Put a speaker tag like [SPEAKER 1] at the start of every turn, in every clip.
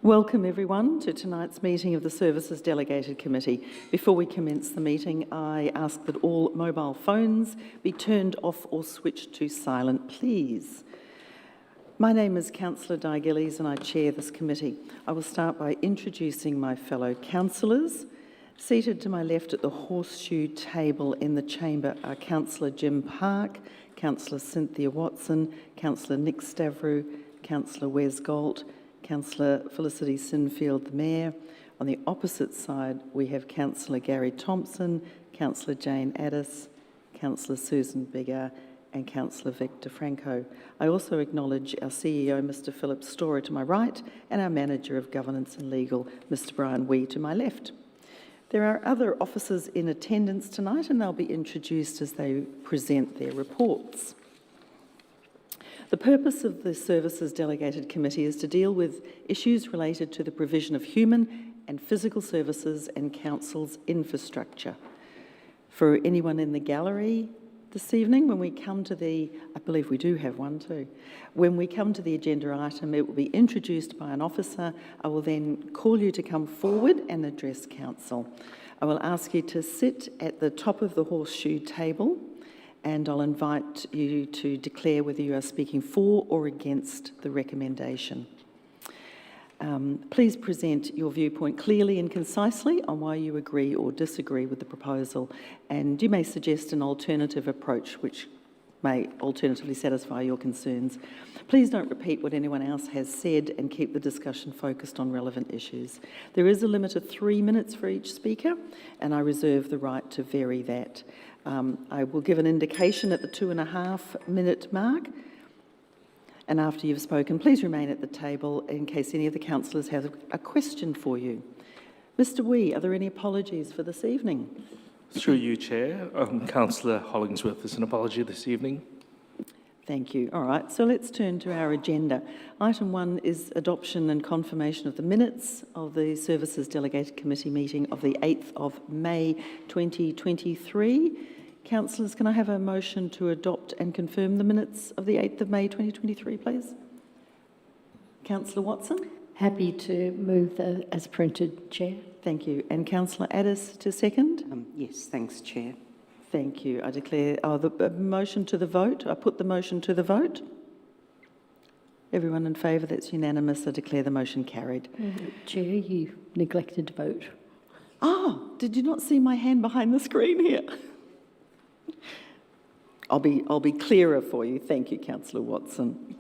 [SPEAKER 1] Welcome everyone to tonight's meeting of the Services Delegated Committee. Before we commence the meeting, I ask that all mobile phones be turned off or switched to silent, please. My name is Councillor Di Gillies and I chair this committee. I will start by introducing my fellow councillors. Seated to my left at the horseshoe table in the chamber are Councillor Jim Park, Councillor Cynthia Watson, Councillor Nick Stavrou, Councillor Wes Galt, Councillor Felicity Sinfield, the Mayor. On the opposite side, we have Councillor Gary Thompson, Councillor Jane Addis, Councillor Susan Biggar, and Councillor Victor Franco. I also acknowledge our CEO, Mr. Philip Storer, to my right, and our Manager of Governance and Legal, Mr. Brian Wee, to my left. There are other officers in attendance tonight, and they'll be introduced as they present their reports. The purpose of the Services Delegated Committee is to deal with issues related to the provision of human and physical services and council's infrastructure. For anyone in the gallery this evening, when we come to I believe we do have one too. When we come to the agenda item, it will be introduced by an officer. I will then call you to come forward and address council. I will ask you to sit at the top of the horseshoe table, and I'll invite you to declare whether you are speaking for or against the recommendation. Please present your viewpoint clearly and concisely on why you agree or disagree with the proposal, and you may suggest an alternative approach which may alternatively satisfy your concerns. Please don't repeat what anyone else has said and keep the discussion focused on relevant issues. There is a limit of 3 minutes for each speaker, and I reserve the right to vary that. I will give an indication at the 2.5 minute mark, and after you've spoken, please remain at the table in case any of the councillors have a question for you. Mr. Wee, are there any apologies for this evening?
[SPEAKER 2] Through you, Chair. Councillor Hollingsworth, there's an apology this evening.
[SPEAKER 1] Thank you. All right, so let's turn to our agenda. Item 1 is adoption and confirmation of the minutes of the Services Delegated Committee meeting of the 8th of May 2023. Councillors, can I have a motion to adopt and confirm the minutes of the 8th of May 2023, please? Councillor Watson?
[SPEAKER 3] Happy to move as printed, Chair.
[SPEAKER 1] Thank you. And Councillor Addis to second?
[SPEAKER 4] Yes, thanks, Chair.
[SPEAKER 1] Thank you. I declare the motion to the vote. I put the motion to the vote. Everyone in favour? That's unanimous. I declare the motion carried.
[SPEAKER 3] Chair, you neglected to vote.
[SPEAKER 1] Oh, did you not see my hand behind the screen here? I'll be clearer for you. Thank you, Councillor Watson.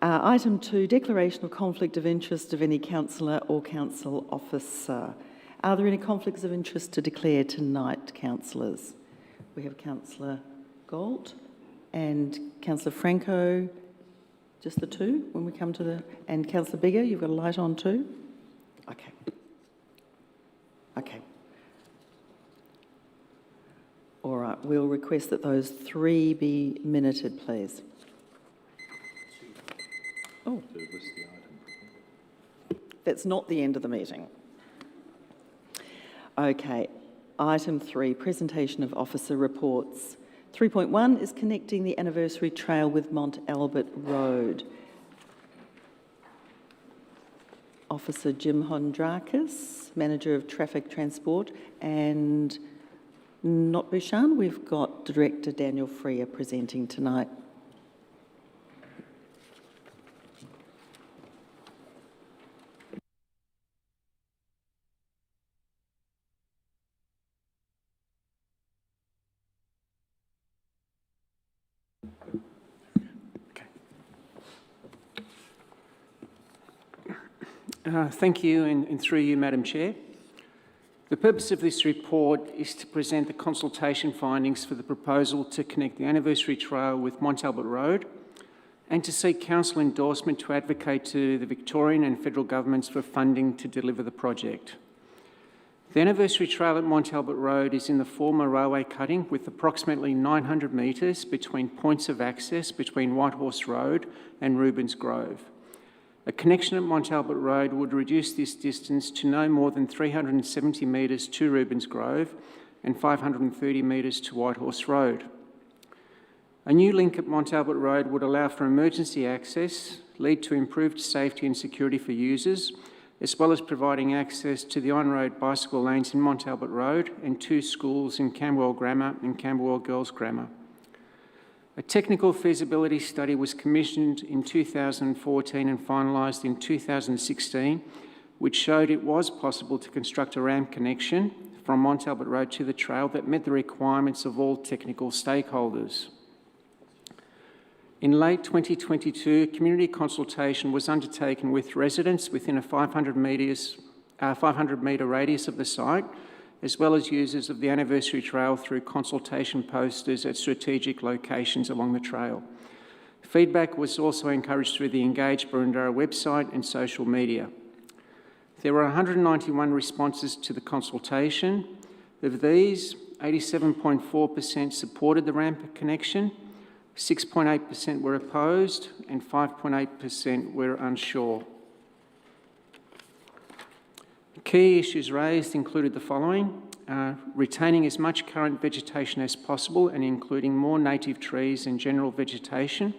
[SPEAKER 1] Item 2, declaration of conflict of interest of any councillor or council officer. Are there any conflicts of interest to declare tonight, councillors? We have Councillor Galt and Councillor Franco, just the two when we come to the... And Councillor Biggar, you've got a light on too? Okay. Okay. All right, we'll request that those 3 be minuted, please. Oh. That's not the end of the meeting. Okay. Item 3, presentation of officer reports. 3.1 is connecting the anniversary trail with Mont Albert Road. Officer Jim Hondrakis, Manager of Traffic Transport, and not Bouchan, we've got Director Daniel Freer presenting tonight.
[SPEAKER 5] Thank you, and through you, Madam Chair. The purpose of this report is to present the consultation findings for the proposal to connect the anniversary trail with Mont Albert Road and to seek council endorsement to advocate to the Victorian and federal governments for funding to deliver the project. The anniversary trail at Mont Albert Road is in the former railway cutting with approximately 900 metres between points of access between Whitehorse Road and Rubens Grove. A connection at Mont Albert Road would reduce this distance to no more than 370 metres to Rubens Grove and 530 metres to Whitehorse Road. A new link at Mont Albert Road would allow for emergency access, lead to improved safety and security for users, as well as providing access to the on-road bicycle lanes in Mont Albert Road and 2 schools in Camberwell Grammar and Camberwell Girls Grammar. A technical feasibility study was commissioned in 2014 and finalised in 2016, which showed it was possible to construct a ramp connection from Mont Albert Road to the trail that met the requirements of all technical stakeholders. In late 2022, community consultation was undertaken with residents within a 500 metre radius of the site, as well as users of the anniversary trail through consultation posters at strategic locations along the trail. Feedback was also encouraged through the Engage Boroondara website and social media. There were 191 responses to the consultation. Of these, 87.4% supported the ramp connection, 6.8% were opposed, and 5.8% were unsure. Key issues raised included the following: retaining as much current vegetation as possible and including more native trees and general vegetation,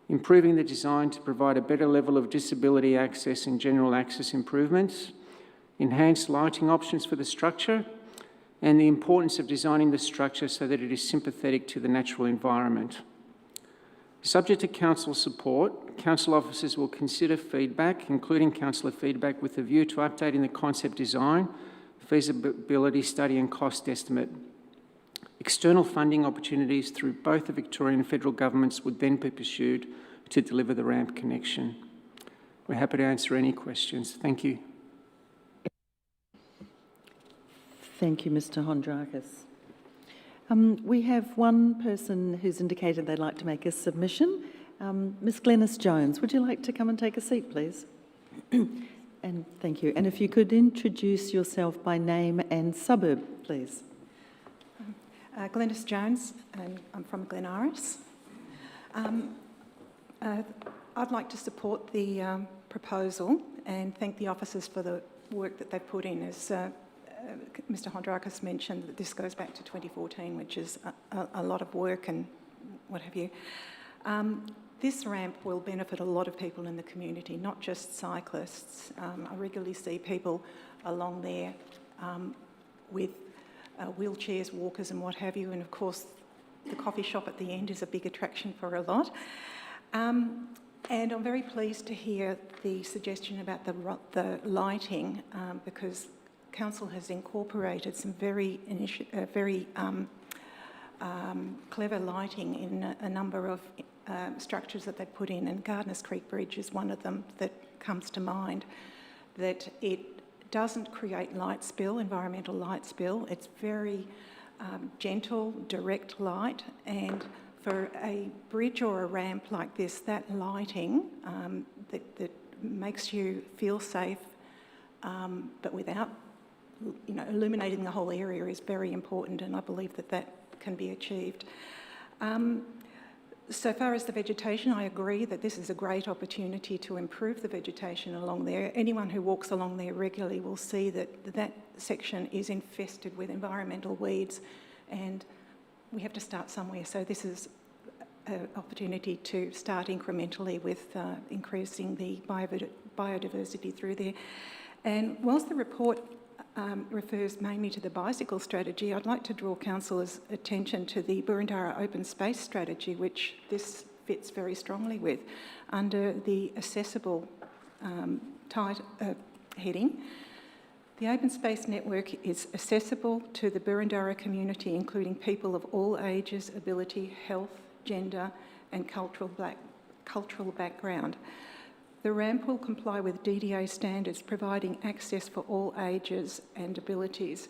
[SPEAKER 5] improving the design to provide a better level of disability access and general access improvements, enhanced lighting options for the structure, and the importance of designing the structure so that it is sympathetic to the natural environment. Subject to council support, council officers will consider feedback, including councillor feedback, with a view to updating the concept design, feasibility study and cost estimate. External funding opportunities through both the Victorian and federal governments would then be pursued to deliver the ramp connection. We're happy to answer any questions. Thank you.
[SPEAKER 1] Thank you, Mr. Hondrakis. We have one person who's indicated they'd like to make a submission. Ms. Glenys Jones, would you like to come and take a seat, please? And thank you. And if you could introduce yourself by name and suburb, please.
[SPEAKER 4] Glenys Jones, and I'm from Glen Iris. I'd like to support the proposal and thank the officers for the work that they've put in. As Mr. Hondrakis mentioned, that this goes back to 2014, which is a lot of work and what have you. This ramp will benefit a lot of people in the community, not just cyclists. I regularly see people along there with wheelchairs, walkers and what have you, and of course the coffee shop at the end is a big attraction for a lot. And I'm very pleased to hear the suggestion about the lighting because Council has incorporated some very clever lighting in a number of structures that they've put in, and Gardeners Creek Bridge is one of them that comes to mind, that it doesn't create light spill, environmental light spill. It's very gentle, direct light, and for a bridge or a ramp like this, that lighting that makes you feel safe, but without illuminating the whole area is very important, and I believe that that can be achieved. So far as the vegetation, I agree that this is a great opportunity to improve the vegetation along there. Anyone who walks along there regularly will see that that section is infested with environmental weeds, and we have to start somewhere. So this is an opportunity to start incrementally with increasing the biodiversity through there. And whilst the report refers mainly to the bicycle strategy, I'd like to draw Council's attention to the Boroondara Open Space Strategy, which this fits very strongly with, under the accessible heading. The Open Space Network is accessible to the Boroondara community, including people of all ages, ability, health, gender and cultural background. The ramp will comply with DDA standards, providing access for all ages and abilities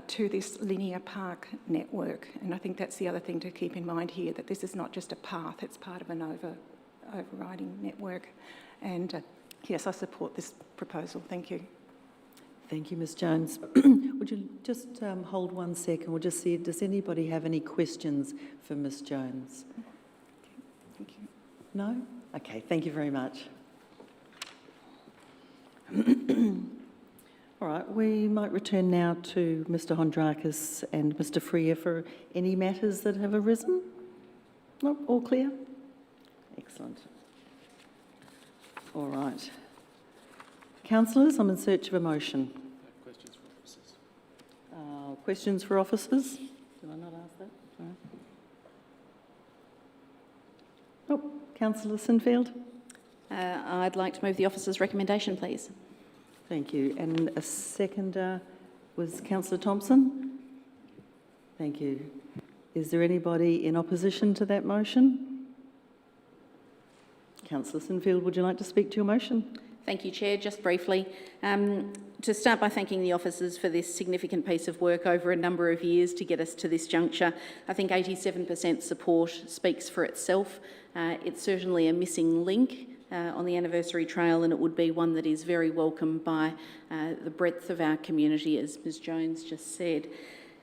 [SPEAKER 4] to this linear park network. And I think that's the other thing to keep in mind here, that this is not just a path, it's part of an overriding network. And yes, I support this proposal. Thank you.
[SPEAKER 1] Thank you, Ms. Jones. Would you just hold 1 second? We'll just see, does anybody have any questions for Ms. Jones?
[SPEAKER 4] Thank you.
[SPEAKER 1] No? Okay, thank you very much. All right, we might return now to Mr. Hondrakis and Mr. Freer for any matters that have arisen. No, all clear? Excellent. All right. Councillors, I'm in search of a motion. Questions for officers? Did I not ask that? Sorry. Oh, Councillor Sinfield.
[SPEAKER 6] I'd like to move the officer's recommendation, please.
[SPEAKER 1] Thank you. And a seconder was Councillor Thompson. Thank you. Is there anybody in opposition to that motion? Councillor Sinfield, would you like to speak to your motion?
[SPEAKER 6] Thank you, Chair. Just briefly, to start by thanking the officers for this significant piece of work over a number of years to get us to this juncture. I think 87% support speaks for itself. It's certainly a missing link on the anniversary trail, and it would be one that is very welcome by the breadth of our community, as Ms Jones just said.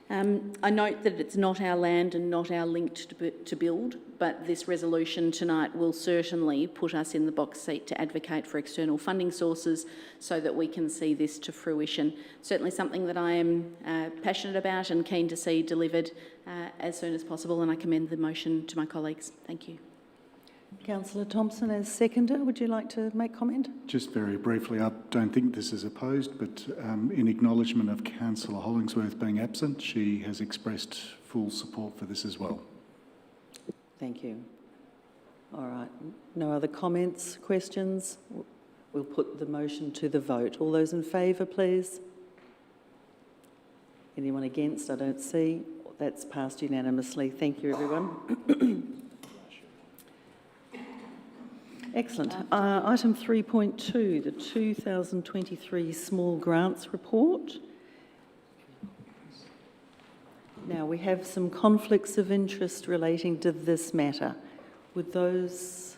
[SPEAKER 6] I note that it's not our land and not our link to build, but this resolution tonight will certainly put us in the box seat to advocate for external funding sources so that we can see this to fruition. Certainly something that I am passionate about and keen to see delivered as soon as possible, and I commend the motion to my colleagues. Thank you.
[SPEAKER 1] Councillor Thompson, as seconder, would you like to make comment?
[SPEAKER 7] Just very briefly, I don't think this is opposed, but in acknowledgement of Councillor Hollingsworth being absent, she has expressed full support for this as well.
[SPEAKER 1] Thank you. All right. No other comments, questions? We'll put the motion to the vote. All those in favour, please. Anyone against? I don't see. That's passed unanimously. Thank you, everyone. Excellent. Item 3.2, the 2023 Small Grants Report. Now, we have some conflicts of interest relating to this matter. Would those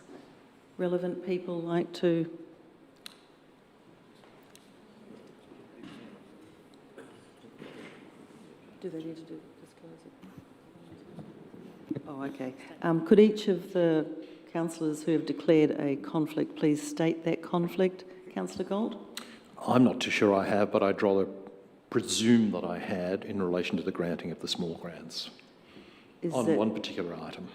[SPEAKER 1] relevant people like to... Do they need to disclose it? Oh, okay. Could each of the councillors who have declared a conflict please state that conflict? Councillor Gold?
[SPEAKER 8] I'm not too sure I have, but I'd rather presume that I had in relation to the granting of the small grants on one particular item.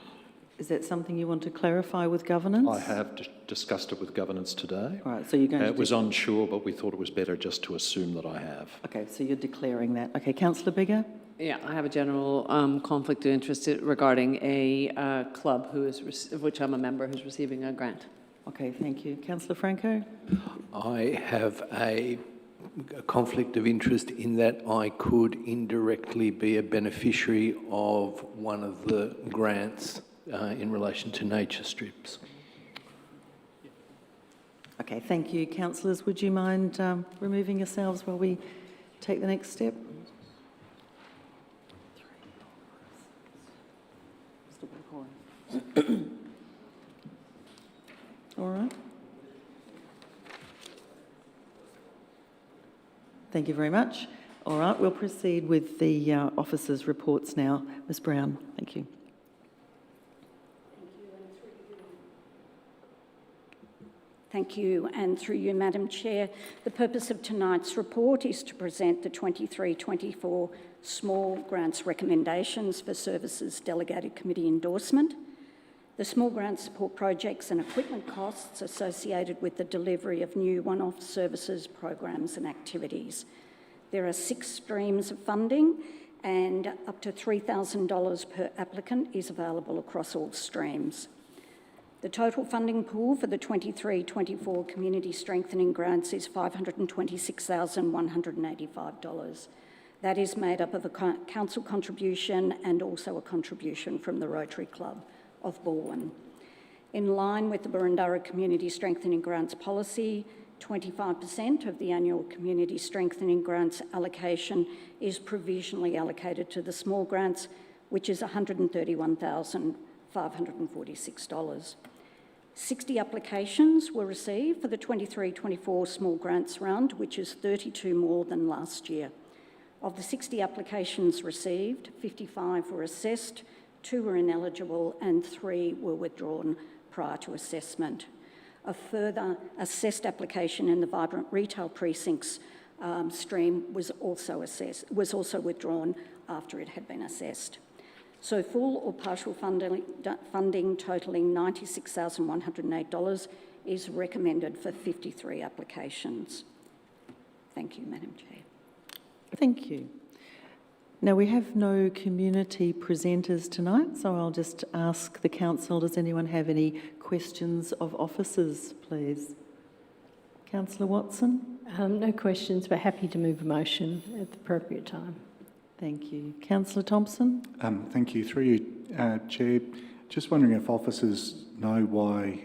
[SPEAKER 1] Is that something you want to clarify with governance?
[SPEAKER 8] I have discussed it with governance today.
[SPEAKER 1] All right, so you're going to...
[SPEAKER 8] It was unsure, but we thought it was better just to assume that I have.
[SPEAKER 1] Okay, so you're declaring that. Okay, Councillor Bigger?
[SPEAKER 9] Yeah, I have a general conflict of interest regarding a club of which I'm a member who's receiving a grant.
[SPEAKER 1] Okay, thank you. Councillor Franco?
[SPEAKER 10] I have a conflict of interest in that I could indirectly be a beneficiary of one of the grants in relation to nature strips.
[SPEAKER 1] Okay, thank you. Councillors, would you mind removing yourselves while we take the next step? All right. Thank you very much. All right, we'll proceed with the officers' reports now. Ms Brown, thank you.
[SPEAKER 3] Thank you, and through you, Madam Chair, the purpose of tonight's report is to present the 23-24 Small Grants Recommendations for Services Delegated Committee endorsement. The small grant support projects and equipment costs associated with the delivery of new one-off services, programs and activities. There are 6 streams of funding and up to $3,000 per applicant is available across all streams. The total funding pool for the 23-24 Community Strengthening Grants is $526,185. That is made up of a council contribution and also a contribution from the Rotary Club of Balwyn. In line with the Burundara Community Strengthening Grants policy, 25% of the annual Community Strengthening Grants allocation is provisionally allocated to the small grants, which is $131,546. 60 applications were received for the 23-24 small grants round, which is 32 more than last year. Of the 60 applications received, 55 were assessed, 2 were ineligible and 3 were withdrawn prior to assessment. A further assessed application in the Vibrant Retail Precincts stream was also withdrawn after it had been assessed. So full or partial funding totalling $96,108 is recommended for 53 applications. Thank you, Madam Chair.
[SPEAKER 1] Thank you. Now, we have no community presenters tonight, so I'll just ask the council, does anyone have any questions of officers, please? Councillor Watson?
[SPEAKER 11] No questions, but happy to move a motion at the appropriate time.
[SPEAKER 1] Thank you. Councillor Thompson?
[SPEAKER 7] Thank you. Through you, Chair, just wondering if officers know why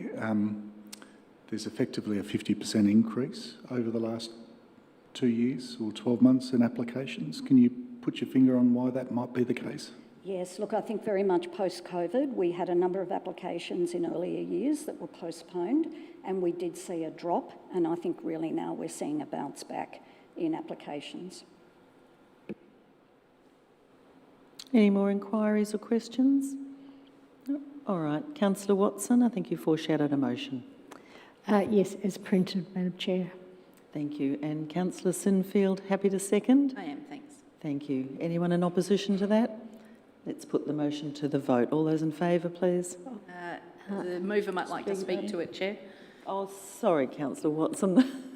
[SPEAKER 7] there's effectively a 50% increase over the last 2 years or 12 months in applications. Can you put your finger on why that might be the case?
[SPEAKER 3] Yes, look, I think very much post-COVID, we had a number of applications in earlier years that were postponed, and we did see a drop, and I think really now we're seeing a bounce back in applications.
[SPEAKER 1] Any more inquiries or questions? No? All right. Councillor Watson, I think you foreshadowed a motion.
[SPEAKER 11] Yes, as printed, Madam Chair.
[SPEAKER 1] Thank you. And Councillor Sinfield, happy to second?
[SPEAKER 6] I am, thanks.
[SPEAKER 1] Thank you. Anyone in opposition to that? Let's put the motion to the vote. All those in favour, please.
[SPEAKER 6] The mover might like to speak to it, Chair.
[SPEAKER 1] Oh, sorry, Councillor Watson.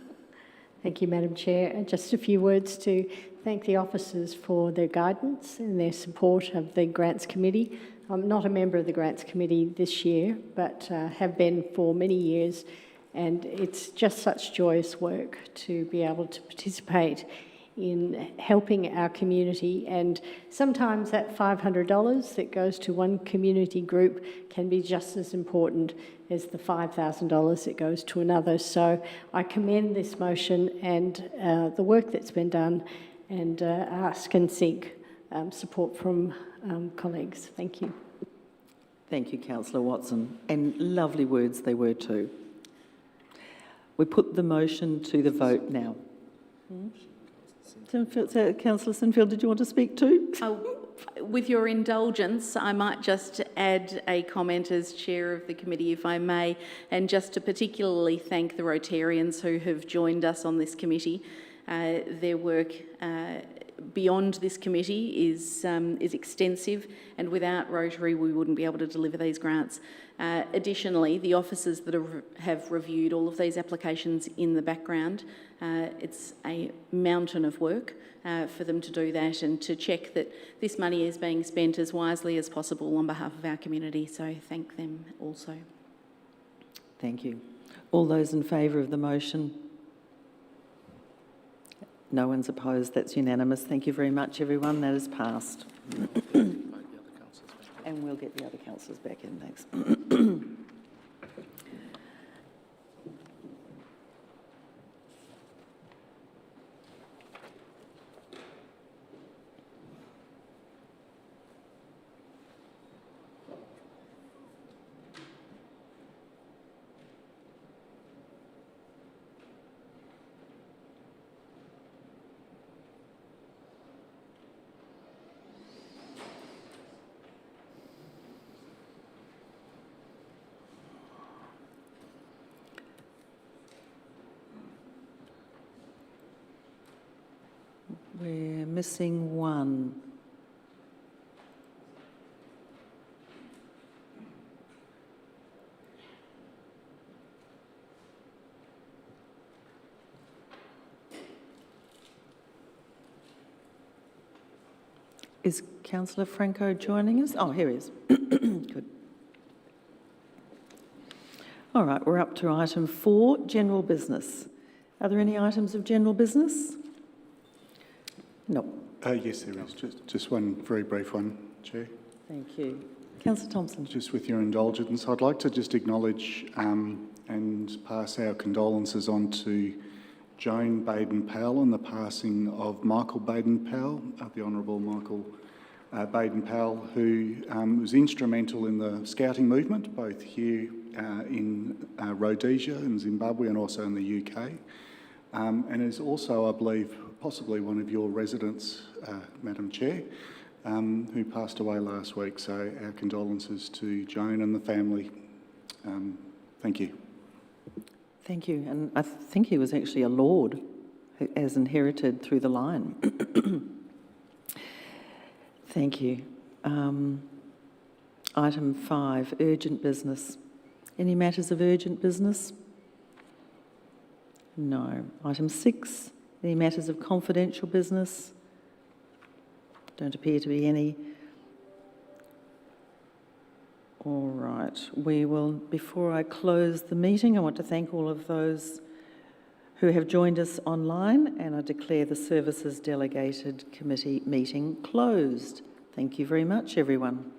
[SPEAKER 11] Thank you, Madam Chair. Just a few words to thank the officers for their guidance and their support of the Grants Committee. I'm not a member of the Grants Committee this year, but have been for many years, and it's just such joyous work to be able to participate in helping our community, and sometimes that $500 that goes to one community group can be just as important as the $5,000 that goes to another. So I commend this motion and the work that's been done, and ask and seek support from colleagues. Thank you.
[SPEAKER 1] Thank you, Councillor Watson, and lovely words they were too. We put the motion to the vote now. Councillor Sinfield, did you want to speak too?
[SPEAKER 6] With your indulgence, I might just add a comment as chair of the committee, if I may, and just to particularly thank the Rotarians who have joined us on this committee. Their work beyond this committee is extensive, and without Rotary we wouldn't be able to deliver these grants. Additionally, the officers that have reviewed all of these applications in the background, it's a mountain of work for them to do that and to check that this money is being spent as wisely as possible on behalf of our community, so thank them also.
[SPEAKER 1] Thank you. All those in favour of the motion? No one's opposed. That's unanimous. Thank you very much, everyone. That is passed. And we'll get the other councillors back in. Thanks. We're missing one. Is Councillor Franco joining us? Oh, here he is. Good. All right, we're up to item 4, general business. Are there any items of general business? No.
[SPEAKER 7] Yes, there is. Just one very brief one, Chair.
[SPEAKER 1] Thank you. Councillor Thompson.
[SPEAKER 7] Just with your indulgence, I'd like to just acknowledge and pass our condolences on to Joan Baden-Powell on the passing of Michael Baden-Powell, the Honourable Michael Baden-Powell, who was instrumental in the scouting movement, both here in Rhodesia and Zimbabwe and also in the UK, and is also, I believe, possibly one of your residents, Madam Chair, who passed away last week. So our condolences to Joan and the family. Thank you.
[SPEAKER 1] Thank you. And I think he was actually a lord, as inherited through the line. Thank you. Item 5, urgent business. Any matters of urgent business? No. Item 6, Any matters of confidential business? Don't appear to be any. All right, we will, before I close the meeting, I want to thank all of those who have joined us online, and I declare the Services Delegated Committee meeting closed. Thank you very much, everyone.